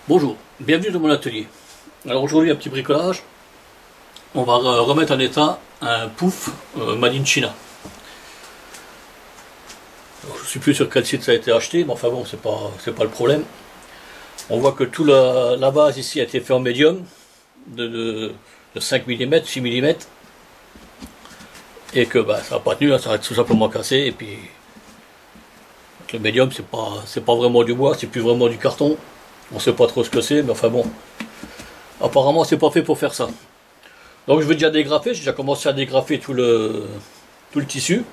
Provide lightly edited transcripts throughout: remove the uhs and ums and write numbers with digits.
Bonjour, bienvenue dans mon atelier. Alors aujourd'hui un petit bricolage. On va remettre en état un pouf made in China. Alors, je ne suis plus sur quel site ça a été acheté, mais enfin bon, c'est pas le problème. On voit que toute la base ici a été fait en médium de 5 mm, 6 mm, et que ça n'a pas tenu, ça a tout simplement cassé. Et puis le médium, c'est pas vraiment du bois, c'est plus vraiment du carton. On sait pas trop ce que c'est, mais enfin bon. Apparemment, c'est pas fait pour faire ça. Donc je vais déjà dégrafer, j'ai déjà commencé à dégrafer tout le tissu.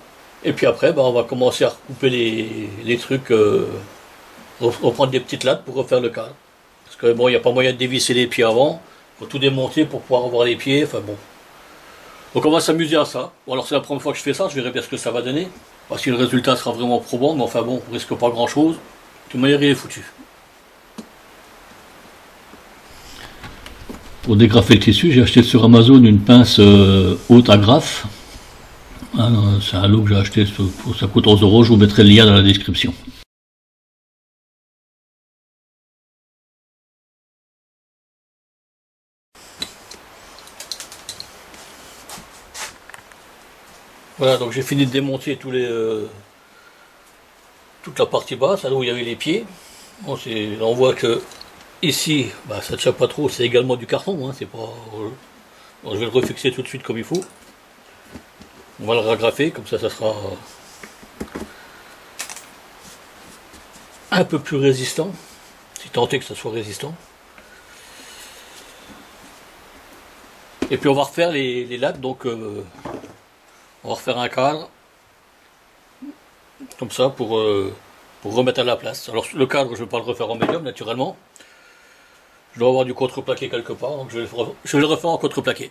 Et puis après, on va commencer à recouper les trucs, reprendre des petites lattes pour refaire le cadre. Parce que bon, il n'y a pas moyen de dévisser les pieds avant. Il faut tout démonter pour pouvoir avoir les pieds, enfin bon. Donc on va s'amuser à ça. Bon, alors c'est la première fois que je fais ça, je verrai bien ce que ça va donner. Parce que le résultat sera vraiment probant, mais enfin bon, on risque pas grand chose. De toute manière, il est foutu. Pour dégrafer le tissu, j'ai acheté sur Amazon une pince haute agrafe. C'est un lot que j'ai acheté, ça coûte 11 €, je vous mettrai le lien dans la description. Voilà, donc j'ai fini de démonter toute la partie basse, là où il y avait les pieds. Bon, on voit que ici, ça ne tient pas trop, c'est également du carton, c'est pas. Donc, je vais le refixer tout de suite comme il faut. On va le ragrafer, comme ça sera un peu plus résistant, si tant est que ça soit résistant. Et puis on va refaire les lattes, donc on va refaire un cadre, comme ça, pour remettre à la place. Alors le cadre, je ne vais pas le refaire en médium, naturellement. Je dois avoir du contreplaqué quelque part, donc je vais le refaire en contreplaqué.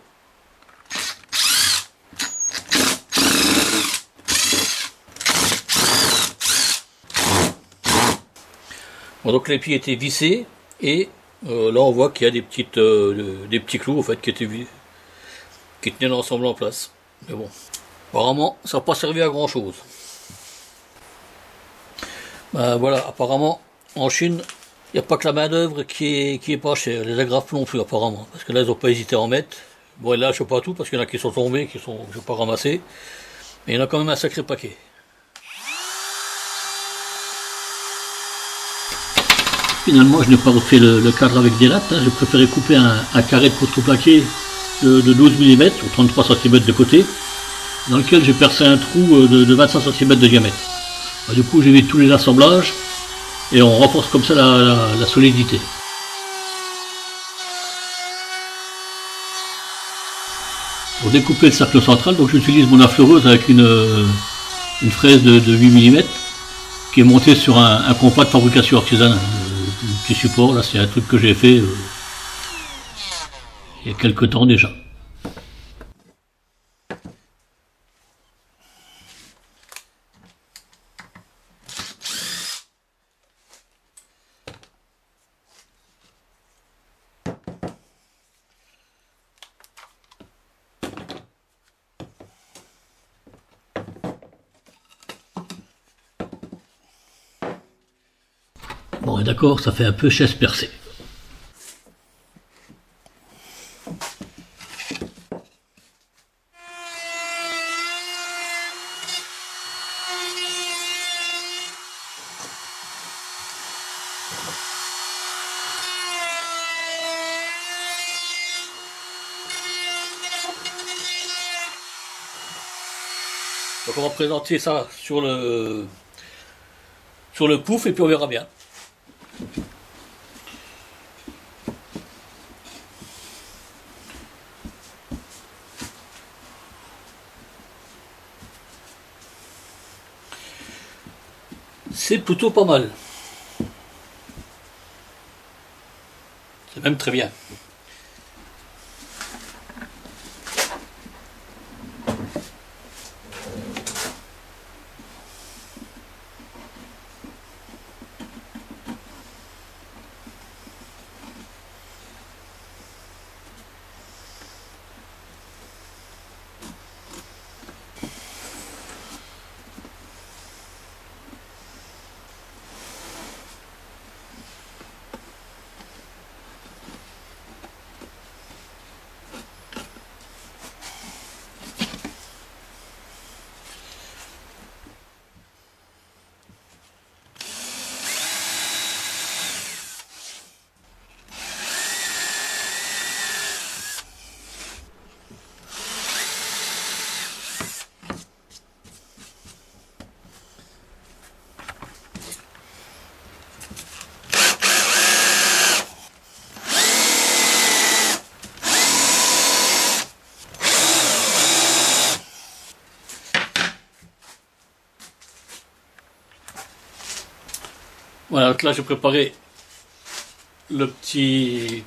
Bon, donc les pieds étaient vissés, et là on voit qu'il y a des petits clous en fait qui tenaient l'ensemble en place. Mais bon, apparemment ça n'a pas servi à grand chose. Voilà, apparemment en Chine, il n'y a pas que la main d'œuvre qui est pas chère, les agrafes non plus apparemment, parce que là ils n'ont pas hésité à en mettre. Bon, et là je sais pas tout, parce qu'il y en a qui sont tombés, que je n'ai pas ramassé, mais il y en a quand même un sacré paquet. Finalement, je n'ai pas refait le cadre avec des lattes, j'ai préféré couper un carré de contreplaqué de 12 mm, ou 33 cm de côté, dans lequel j'ai percé un trou de 25 cm de diamètre. Du coup, j'évite tous les assemblages, et on renforce comme ça la solidité. Pour découper le cercle central, donc j'utilise mon affleureuse avec une fraise de 8 mm, qui est montée sur un compas de fabrication artisanale. Le petit support, là c'est un truc que j'ai fait il y a quelques temps déjà. Bon, d'accord, ça fait un peu chaise percée. Donc on va présenter ça sur le pouf et puis on verra bien. C'est plutôt pas mal. C'est même très bien. Voilà, donc là j'ai préparé le petit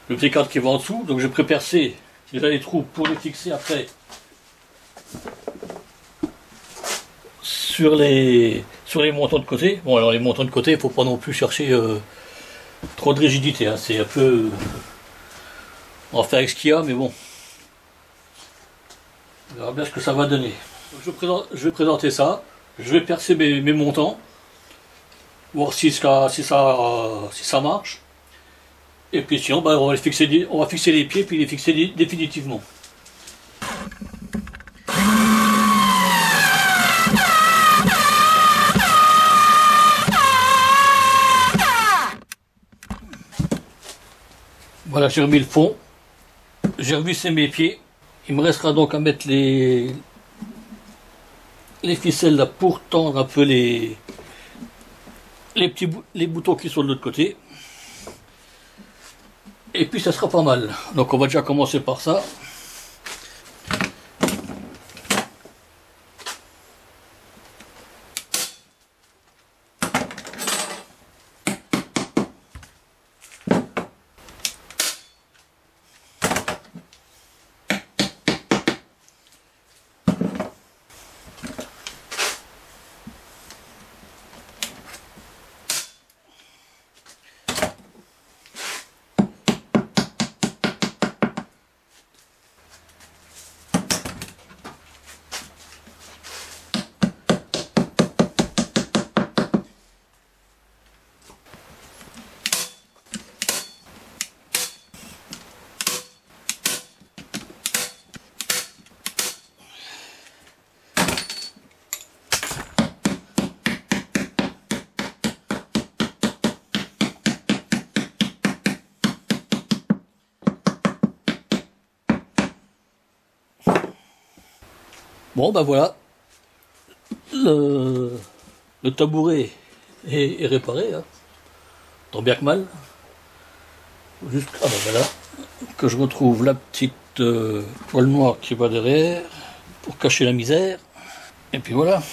cadre qui va en dessous. Donc j'ai prépercé déjà les trous pour les fixer après sur les montants de côté. Bon, alors les montants de côté, il ne faut pas non plus chercher trop de rigidité, hein. C'est un peu... on va faire avec ce qu'il y a, mais bon. On verra bien ce que ça va donner. Donc je vais présenter ça. Je vais percer mes montants. Voir si ça marche. Et puis sinon, on va fixer les pieds, puis les fixer définitivement. Voilà, j'ai remis le fond, j'ai revissé mes pieds. Il me restera donc à mettre les ficelles là pour tendre un peu les boutons qui sont de l'autre côté. Et puis ça sera pas mal. Donc on va déjà commencer par ça. Bon ben voilà, le tabouret est réparé, hein. Tant bien que mal. Juste, ah ben voilà, que je retrouve la petite toile noire qui va derrière, pour cacher la misère, et puis voilà.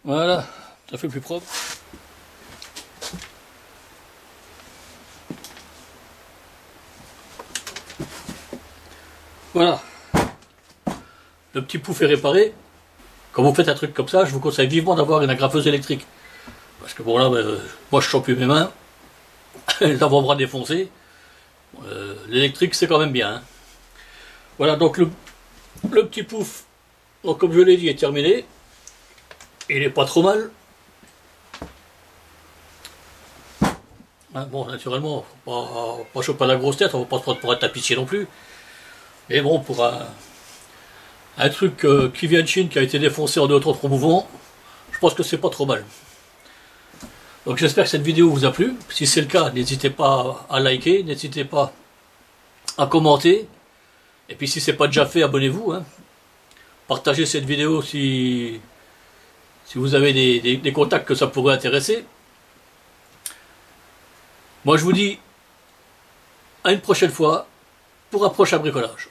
Voilà, ça fait plus propre. Voilà. Le petit pouf est réparé. Quand vous faites un truc comme ça, je vous conseille vivement d'avoir une agrafeuse électrique. Parce que bon là, moi je sens plus mes mains. Les avant-bras défoncés. L'électrique c'est quand même bien, hein. Voilà, donc le petit pouf, donc comme je l'ai dit, est terminé. Il est pas trop mal. Hein, bon, naturellement, faut pas choper la grosse tête, on va pas se prendre pour un tapissier non plus. Mais bon, pour un truc qui vient de Chine, qui a été défoncé en 2 ou 3 mouvements, je pense que c'est pas trop mal. Donc j'espère que cette vidéo vous a plu. Si c'est le cas, n'hésitez pas à liker, n'hésitez pas à commenter. Et puis si c'est pas déjà fait, abonnez-vous, hein. Partagez cette vidéo si vous avez des contacts que ça pourrait intéresser. Moi je vous dis à une prochaine fois pour un prochain bricolage.